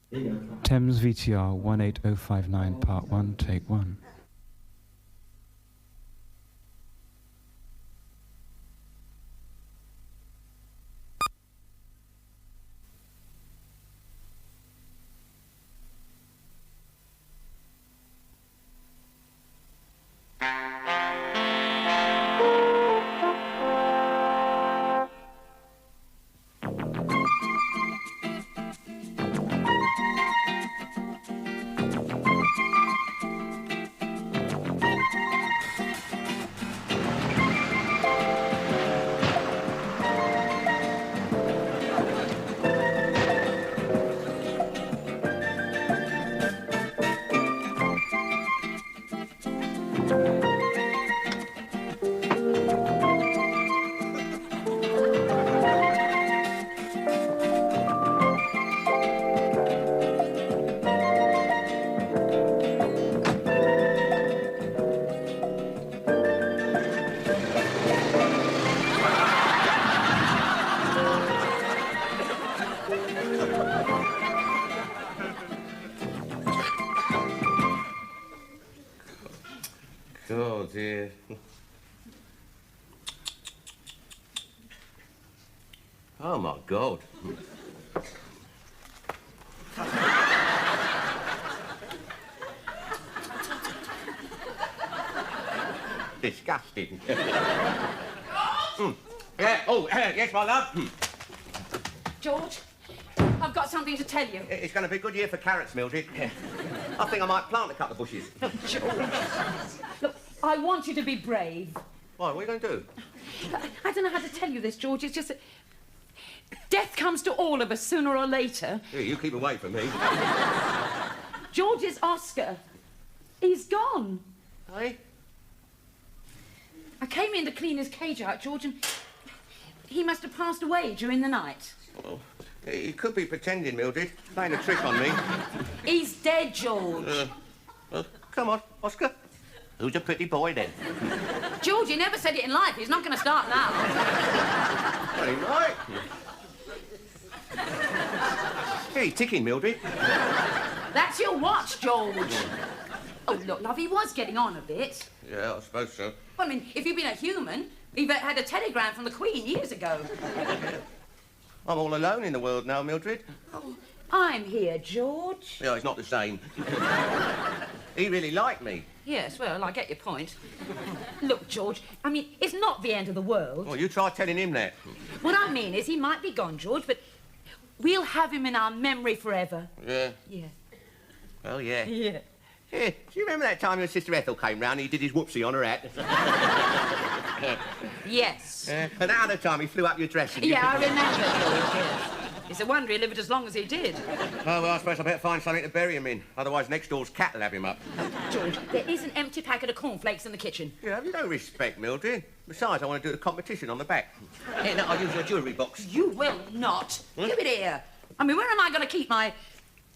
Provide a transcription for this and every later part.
Thames VTR 18059, Part 1, Take 1. Oh, dear. Oh, my God. Disgusting. Yeah. Oh, yes, my love. George, I've got something to tell you. It's going to be a good year for carrots, Mildred. I think I might plant a couple of bushes. Look, George. Look, I want you to be brave. Why, what are you going to do? I don't know how to tell you this, George. It's just that death comes to all of us sooner or later. Yeah, you keep away from me. George's Oscar. He's gone. Hey? I came in to clean his cage out, George, and he must have passed away during the night. Well, he could be pretending, Mildred, playing a trick on me. He's dead, George. Come on, Oscar. Who's a pretty boy, then? George, he never said it in life. He's not going to start now. Well, he might. Hey, he's ticking, Mildred. That's your watch, George. Oh, look, love, he was getting on a bit. Yeah, I suppose so. Well, I mean, if you'd been a human, you'd had a telegram from the Queen years ago. I'm all alone in the world now, Mildred. Oh, I'm here, George. Yeah, it's not the same. He really liked me. Yes, well, I get your point. Look, George, I mean, it's not the end of the world. Well, you try telling him that. What I mean is he might be gone, George, but we'll have him in our memory forever. Yeah? Yeah. Well, yeah. Yeah. Yeah, do you remember that time your sister Ethel came round and he did his whoopsie on her hat? Yes. And that other time he flew up your dress and Yeah, I remember, George, yes. It's a wonder he lived as long as he did. Oh, well, I suppose I better find something to bury him in. Otherwise, next door's cat will have him up. George, there is an empty packet of cornflakes in the kitchen. You have no respect, Mildred. Besides, I want to do the competition on the back. Here, no, I'll use your jewellery box. You will not. Give it here. I mean, where am I going to keep my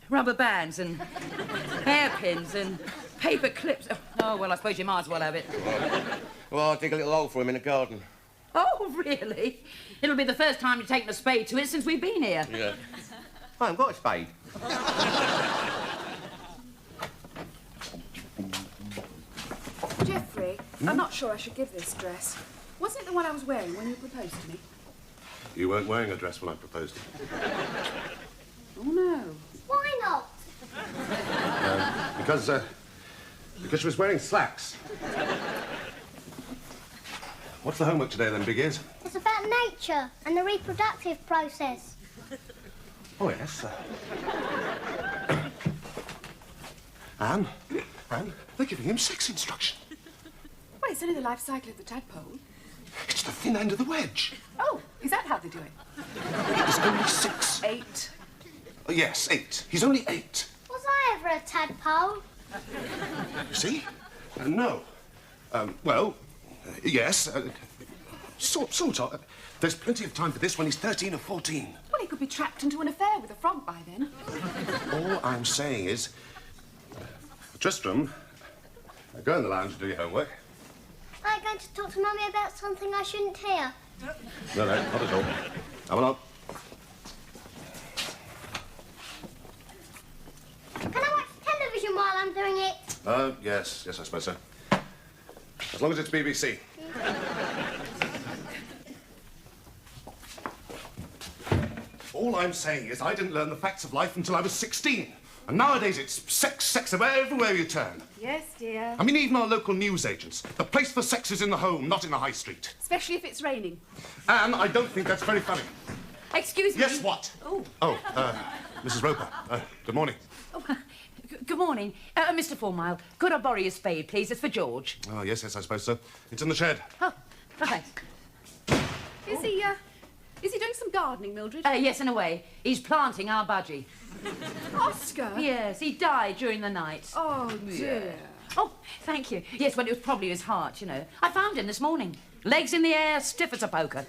rubber bands and hairpins and paper clips? Oh, well, I suppose you might as well have it. Well, I'll dig a little hole for him in the garden. Oh, really? It'll be the first time you've taken a spade to it since we've been here. Yeah. I haven't got a spade. Geoffrey, I'm not sure I should give this dress. Wasn't it the one I was wearing when you proposed to me? You weren't wearing a dress when I proposed. Oh, no. Why not? Because she was wearing slacks. What's the homework today, then, Big Ears? It's about nature and the reproductive process. Oh, yes. Anne, they're giving him sex instruction. Well, it's only the life cycle of the tadpole. It's the thin end of the wedge. Oh, is that how they do it? He's only 6. 8. Oh, yes, 8. He's only 8. Was I ever a tadpole? You see? No. Yes. Sort of. There's plenty of time for this when he's 13 or 14. Well, he could be trapped into an affair with a frog by then. All I'm saying is... Tristram, go in the lounge and do your homework. Are you going to talk to Mummy about something I shouldn't hear? No, not at all. Come along. I'm doing it. Yes, I suppose so. As long as it's BBC. All I'm saying is I didn't learn the facts of life until I was 16. And nowadays it's sex everywhere you turn. Yes, dear. I mean, even our local newsagents. The place for sex is in the home, not in the high street. Especially if it's raining. And I don't think that's very funny. Excuse me. Yes, what? Oh. Mrs. Roper, good morning. Oh, good morning. Mr. Fourmile, could I borrow your spade, please? It's for George. Oh, yes, I suppose so. It's in the shed. Oh, right. Is he doing some gardening, Mildred? Yes, in a way. He's planting our budgie. Oscar? Yes, he died during the night. Oh, dear. Oh, thank you. Yes, well, it was probably his heart, you know. I found him this morning. Legs in the air, stiff as a poker.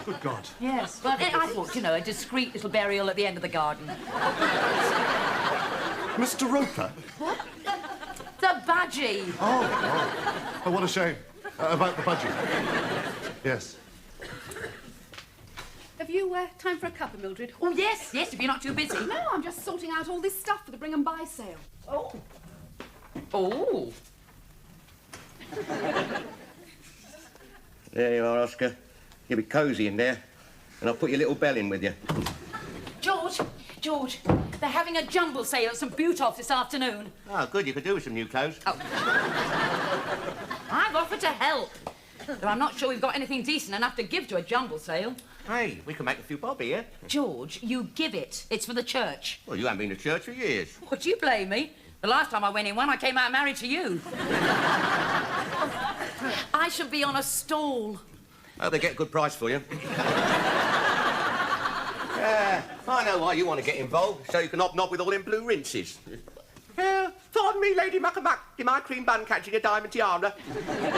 Good God. Yes. Well, I thought, you know, a discreet little burial at the end of the garden. Mr. Roper? What? The budgie. Oh, what a shame. About the budgie. Yes. Have you time for a cuppa, Mildred? Oh, yes, if you're not too busy. No, I'm just sorting out all this stuff for the bring and buy sale. Oh. Oh. There you are, Oscar. You'll be cosy in there. And I'll put your little bell in with you. George, they're having a jumble sale at St. Butolph's this afternoon. Oh, good. You could do with some new clothes. Oh. I've offered to help. Though I'm not sure we've got anything decent enough to give to a jumble sale. Hey, we can make a few bob here. George, you give it. It's for the church. Well, you haven't been to church for years. Would you blame me? The last time I went in one, I came out married to you. I should be on a stall. Hope they get a good price for you. I know why you want to get involved, so you can hobnob with all them blue rinses. Pardon me, Lady Muckamuck. Did my cream bun catching a diamond tiara?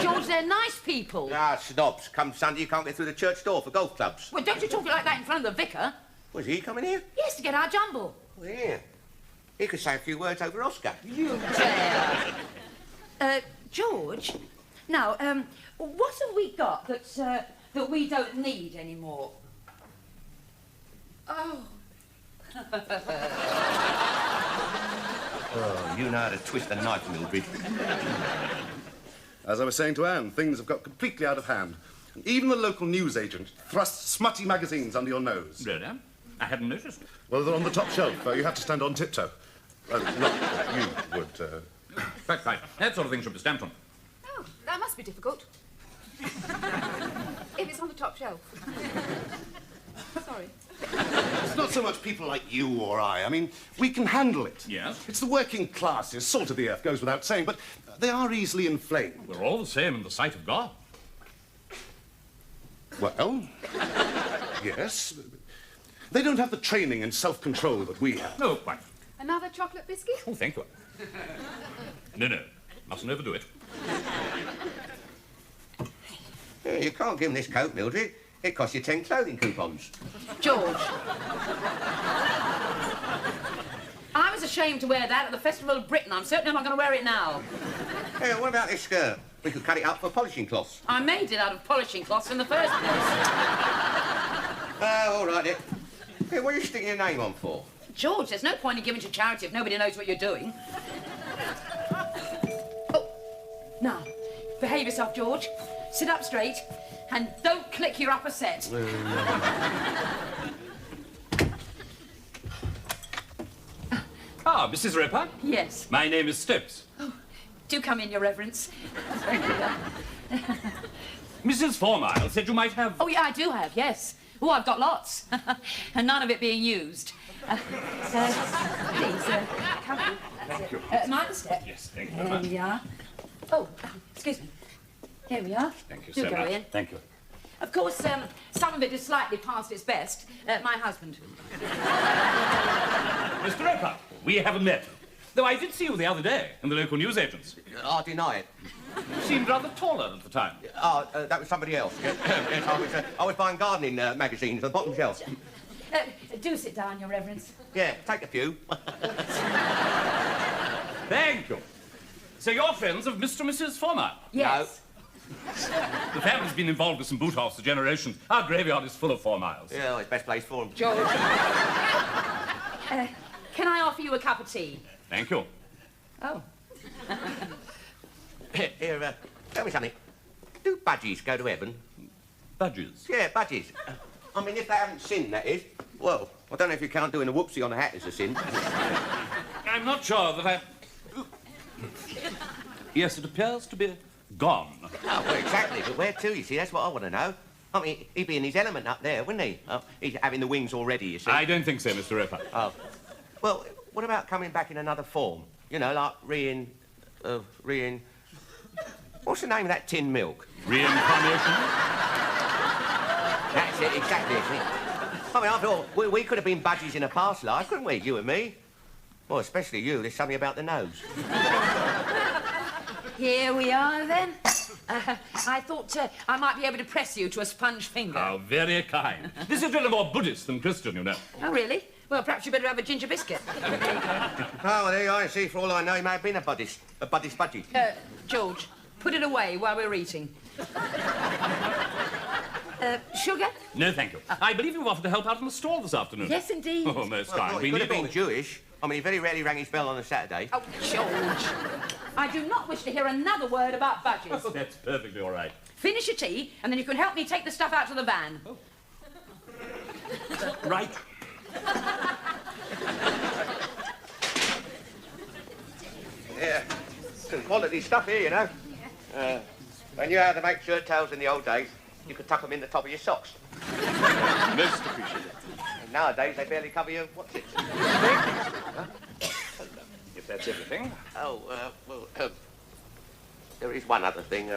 George, they're nice people. Ah, snobs. Come Sunday, you can't get through the church door for golf clubs. Well, don't you talk like that in front of the vicar. Was he coming here? Yes, to get our jumble. Oh, yeah. He could say a few words over Oscar. You dare. George, now, what have we got that we don't need anymore? Oh. Oh, you know how to twist a knife, Mildred. As I was saying to Anne, things have got completely out of hand. And even the local newsagent thrusts smutty magazines under your nose. Really? I hadn't noticed. Well, they're on the top shelf. You have to stand on tiptoe. Not that you would, Quite right. That sort of thing should be stamped on. Oh, that must be difficult. If it's on the top shelf. Sorry. It's not so much people like you or I mean, we can handle it. Yes? It's the working classes, salt of the earth, goes without saying, but they are easily inflamed. We're all the same in the sight of God. Well, yes. They don't have the training and self-control that we have. No, quite. Another chocolate biscuit? Oh, thank you. No. Mustn't overdo it. Yeah, you can't give him this coat, Mildred. It costs you 10 clothing coupons. George. I was ashamed to wear that at the Festival of Britain. I'm certainly not going to wear it now. Hey, what about this skirt? We could cut it up for polishing cloths. I made it out of polishing cloths in the first place. All right, then. Hey, what are you sticking your name on for? George, there's no point in giving to charity if nobody knows what you're doing. Oh, now, behave yourself, George. Sit up straight and don't click your upper set. Ah, Mrs. Roper? Yes. My name is Stokes. Oh, do come in, Your Reverence. Thank you. Mrs. Fourmile said you might have... Oh, yeah, I do have, yes. Oh, I've got lots. And none of it being used. Please, come in. Thank you. Mind the step. Yes, thank you very There much. we are. Oh, excuse me. Here we are. Thank you Do so go much. in. Thank you. Of course, some of it is slightly past its best. My husband. Mr. Roper, we haven't met. Though I did see you the other day in the local newsagents. I deny it. You seemed rather taller at the time. That was somebody else. Yes, I was buying gardening magazines on the bottom shelf. Do sit down, Your Reverence. Yeah, take a few. Thank you. So you're friends of Mr. and Mrs. Fourmile? Yes. The family's been involved with some boot house for generations. Our graveyard is full of Fourmiles. Yeah, well, it's best place for them. George. Can I offer you a cup of tea? Thank you. Oh. Here, tell me something. Do budgies go to heaven? Budgies. Yeah, budgies. I mean, if they haven't sinned, that is. Well, I don't know if you count doing a whoopsie on the hat as a sin. I'm not sure that I... Yes, it appears to be gone. Oh, well, exactly, but where to, you see? That's what I want to know. I mean, he'd be in his element up there, wouldn't he? He's having the wings already, you see. I don't think so, Mr. Roper. Oh. Well, what about coming back in another form? You know, like What's the name of that tin milk? Reincarnation? That's it, exactly, isn't it? I mean, after all, we could have been budgies in a past life, couldn't we, you and me? Well, especially you, there's something about the nose. Here we are, then. I thought I might be able to press you to a sponge finger. How very kind. This is really more Buddhist than Christian, you know. Oh, really? Well, perhaps you better have a ginger biscuit. Oh, well, there you are. See, for all I know, he may have been a Buddhist budgie. George, put it away while we're eating. Sugar? No, thank you. I believe you offered to help out in the stall this afternoon. Yes, indeed. Oh, most kind. Well, he could have been Jewish. I mean, he very rarely rang his bell on a Saturday. Oh, George. I do not wish to hear another word about budgies. Oh, that's perfectly all right. Finish your tea, and then you can help me take the stuff out to the van. Oh. Right. Yeah, some quality stuff here, you know. I knew how to make shirt tails in the old days. You could tuck them in the top of your socks. Most appreciated. And nowadays, they barely cover your what's it? If that's everything. Oh, there is one other thing.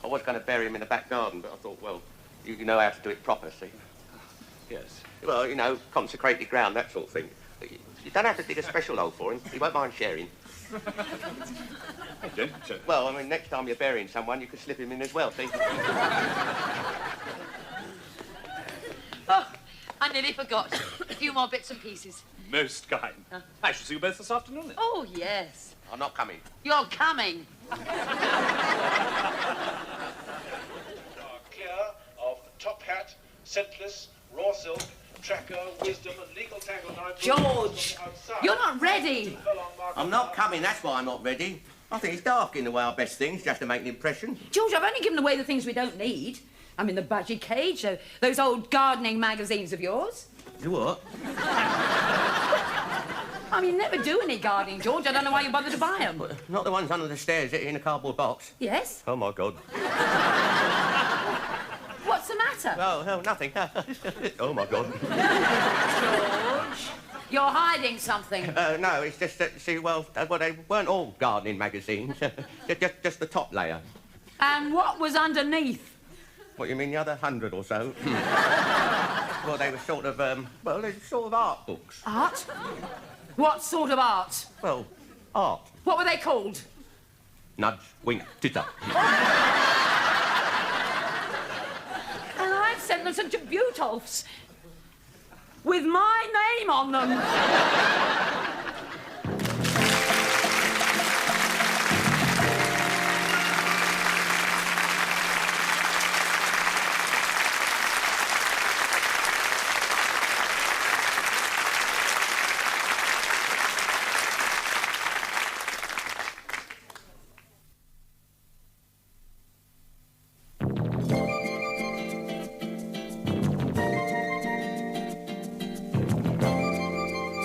I was going to bury him in the back garden, but I thought, well, you know how to do it proper, see? Yes. Well, you know, consecrated ground, that sort of thing. You don't have to dig a special hole for him. He won't mind sharing. I don't. Well, I mean, next time you're burying someone, you could slip him in as well, see? Oh, I nearly forgot. A few more bits and pieces. Most kind. I shall see you both this afternoon, then. Oh, yes. I'm not coming. You're coming. Clear of top hat, scentless, raw silk, tracker, wisdom, and legal tangle knife. George, you're not ready. I'm not coming, that's why I'm not ready. I think it's dark in the way our best things, just to make an impression. George, I've only given away the things we don't need. I'm in the budgie cage, those old gardening magazines of yours. You what? I mean, you never do any gardening, George. I don't know why you bother to buy them. Not the ones under the stairs in a cardboard box. Yes? Oh, my God. What's the matter? Oh, nothing. Oh, my God. George, you're hiding something. No, it's just that, see, well, they weren't all gardening magazines. just the top layer. And what was underneath? What, you mean the other 100 or so? Well, they were sort of, they're sort of art books. Art? What sort of art? Well, art. What were they called? Nudge, wink, titter. And I've sent them some Butolphs with my name on them.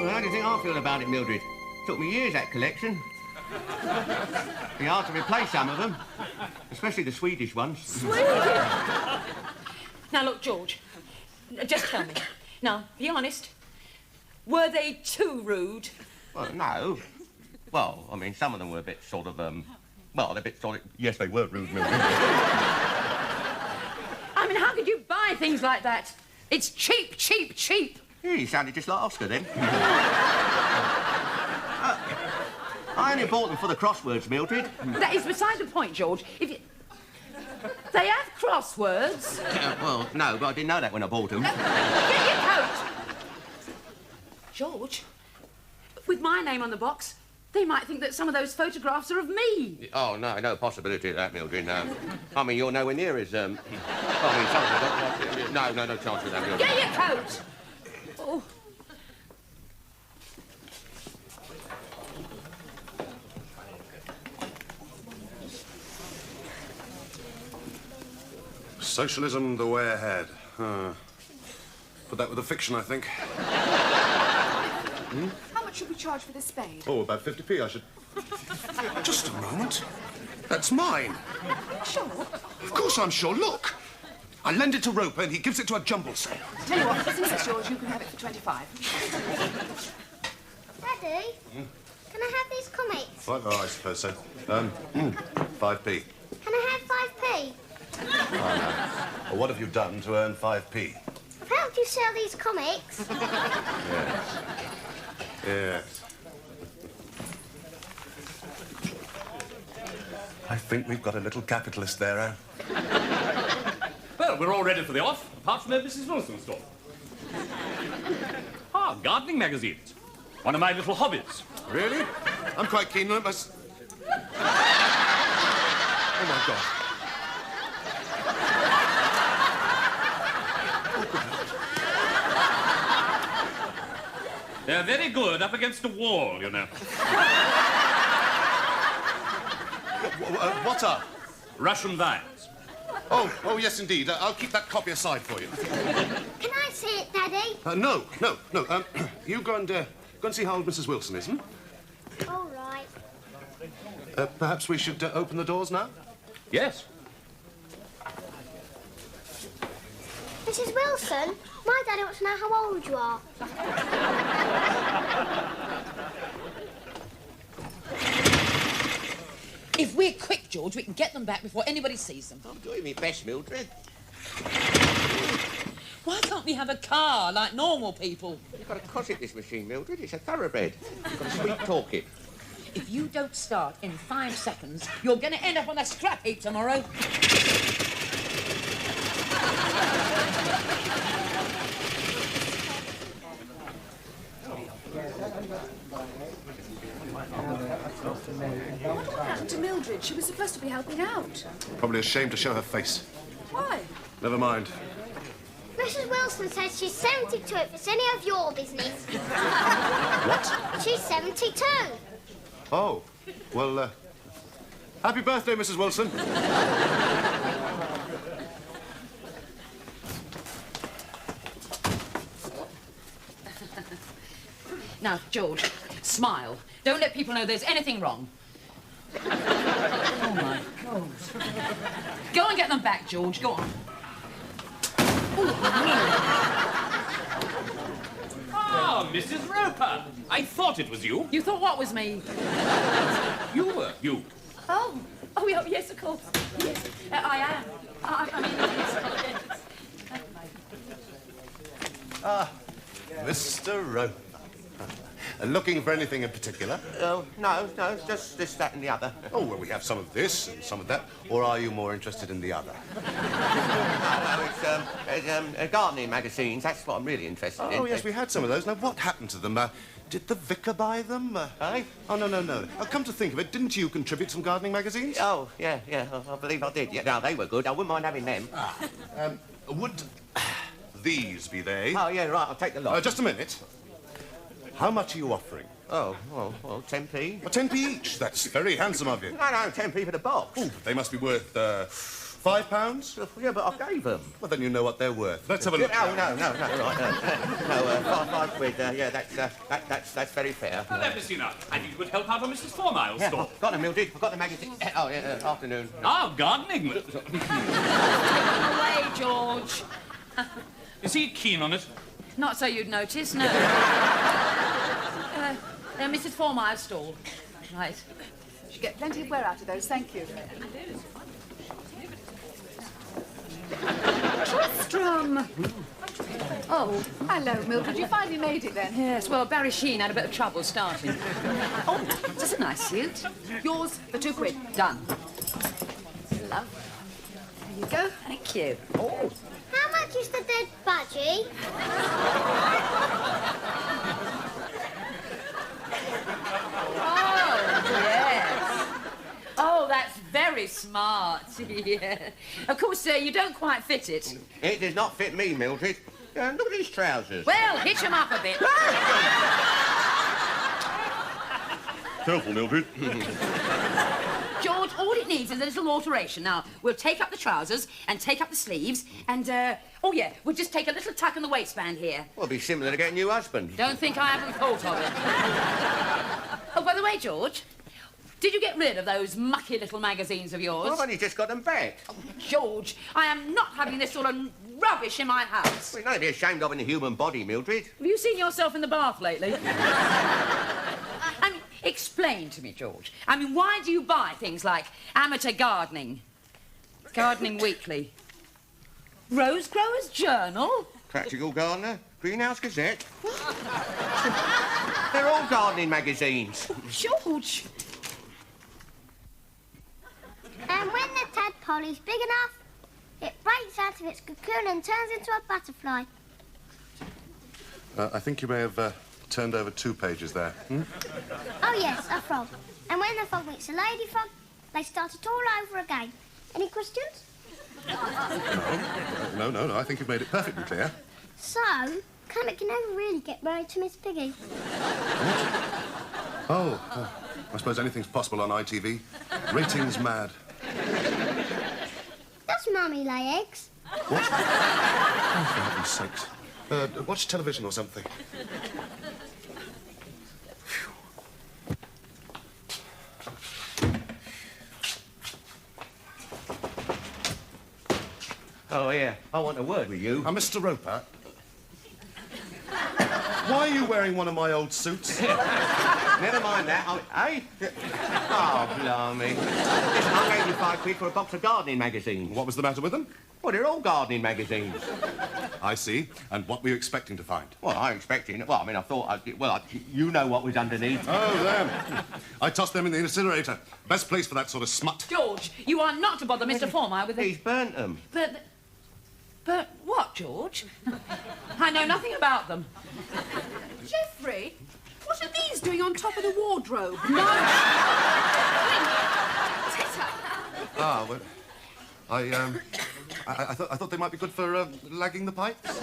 How do you think I feel about it, Mildred? Took me years, that collection. Be hard to replace some of them, especially the Swedish ones. Swedish? Now, look, George, just tell me. Now, be honest. Were they too rude? Well, no. Well, I mean, some of them were a bit sort of, well, they're a bit sort of... Yes, they were rude, Mildred. I mean, how could you buy things like that? It's cheap, cheap, cheap. Yeah, you sounded just like Oscar then. I only bought them for the crosswords, Mildred. That is beside the point, George. If you... They have crosswords. Well, no, but I didn't know that when I bought them. Get your coat. George, with my name on the box, they might think that some of those photographs are of me. Oh, no possibility of that, Mildred, no. I mean, you're nowhere near as, I mean, no chance of that, Mildred. Get your coat. Oh. Socialism the way ahead. Put that with a fiction, I think. How much should we charge for this spade? Oh, about 50p, I should... Just a moment. That's mine. Sure. Of course I'm sure. Look. I lend it to Roper and he gives it to a jumble sale. Tell you what, since it's yours, you can have it for 25. Daddy, can I have these comics? What? Oh, I suppose so. 5p. Can I have 5p? Well, what have you done to earn 5p? I've helped you sell these comics. Yes. Yes. I think we've got a little capitalist there, eh? Well, we're all ready for the off, apart from Mrs. Wilson's store. Gardening magazines. One of my little hobbies. Really? I'm quite keen on it. Oh, my God. They're very good up against a wall, you know. What are? Russian vines. Oh, yes, indeed. I'll keep that copy aside for you. Can I see it, Daddy? No. You go and see how old Mrs. Wilson is, All right. Perhaps we should open the doors now? Yes. Mrs. Wilson, my daddy wants to know how old you are. If we're quick, George, we can get them back before anybody sees them. I'm doing my best, Mildred. Why can't we have a car like normal people? You've got to cosset this machine, Mildred. It's a thoroughbred. You've got to sweet talk it. If you don't start in 5 seconds, you're going to end up on a scrap heap tomorrow. What happened to Mildred? She was supposed to be helping out. Probably ashamed to show her face. Why? Never mind. Mrs. Wilson says she's 72 if it's any of your business. What? She's 72. Oh, well, happy birthday, Mrs. Wilson. Now, George, smile. Don't let people know there's anything wrong. Oh, my God. Go and get them back, George. Go on. Ah, Mrs. Roper. I thought it was you. You thought what was me? You were. You. Oh, yes, of course. Yes, I am. I mean, Ah, Mr. Roper. Looking for anything in particular? Oh, no, just this, that and the other. Oh, well, we have some of this and some of that. Or are you more interested in the other? No, it's gardening magazines. That's what I'm really interested in. Oh, yes, we had some of those. Now, what happened to them? Did the vicar buy them? Eh? Oh, no. Come to think of it, didn't you contribute some gardening magazines? Oh, yeah, I believe I did. Yeah, no, they were good. I wouldn't mind having them. Would these be they? Oh, yeah, right, I'll take the lot. Just a minute. How much are you offering? Oh, well, 10p. Well, 10p each. That's very handsome of you. No, 10p for the box. Oh, they must be worth, £5? Yeah, but I gave them. Well, then you know what they're worth. Let's have a look. No, right. £5, yeah, that's very fair. Well, let me see now. I think you could help out on Mrs. Fourmile's Yeah, store. got them, Mildred. I've got the magazine. Oh, yeah, afternoon. Ah, gardening. away, George. Is he keen on it? Not so you'd notice, no. Mrs. Fourmile's stall. Right. Should get plenty of wear out of those, thank you. Tristram! Oh, hello, Mildred. You finally made it then. Yes, well, Barry Sheen had a bit of trouble starting. Oh, that's a nice suit. Yours for £2. Done. Love. There you go. Thank you. How much is the dead budgie? Oh, yes. Oh, that's very smart. Yeah. Of course, you don't quite fit it. It does not fit me, Mildred. Look at these trousers. Well, hitch 'em up a bit. Careful, Mildred. George, all all it needs is a little alteration. Now, we'll take up the trousers and take up the sleeves and, oh, yeah, we'll just take a little tuck in the waistband here. Well, it'll be similar to getting a new husband. Don't think I haven't thought of it. Oh, by the way, George, did you get rid of those mucky little magazines of yours? Well, I've only just got them back. Oh, George, I am not having this sort of rubbish in my house. Well, you're not to be ashamed of in the human body, Mildred. Have you seen yourself in the bath lately? I mean, explain to me, George. I mean, why do you buy things like Amateur Gardening, Gardening Weekly, Rose Grower's Journal? Practical Gardener, Greenhouse Gazette. They're all gardening magazines. George! And when the tadpole is big enough, it breaks out of its cocoon and turns into a butterfly. I think you may have turned over 2 pages there. Hmm? Oh, yes, a frog. And when the frog meets a lady frog, they start it all over again. Any questions? No, I think you've made it perfectly clear. So, Kermit can never really get married to Miss Piggy. Oh, I suppose anything's possible on ITV. Ratings mad. Does Mummy lay eggs? What? Oh, for heaven's sakes. Watch television or something. Oh, yeah. I want a word with you. Mr. Roper. Why are you wearing one of my old suits? Never mind that. Eh? Oh, blimey. Listen, I gave you £5 for a box of gardening magazines. What was the matter with them? Well, they're all gardening magazines. I see. And what were you expecting to find? Well, I expected... Well, I mean, I thought... you know what was underneath. Oh, them. I tossed them in the incinerator. Best place for that sort of smut. George, you are not to bother Mr. Former with He's burnt them. But what, George? I know nothing about them. Geoffrey, what are these doing on top of the wardrobe? No! Ah, well, I thought they might be good for lagging the pipes.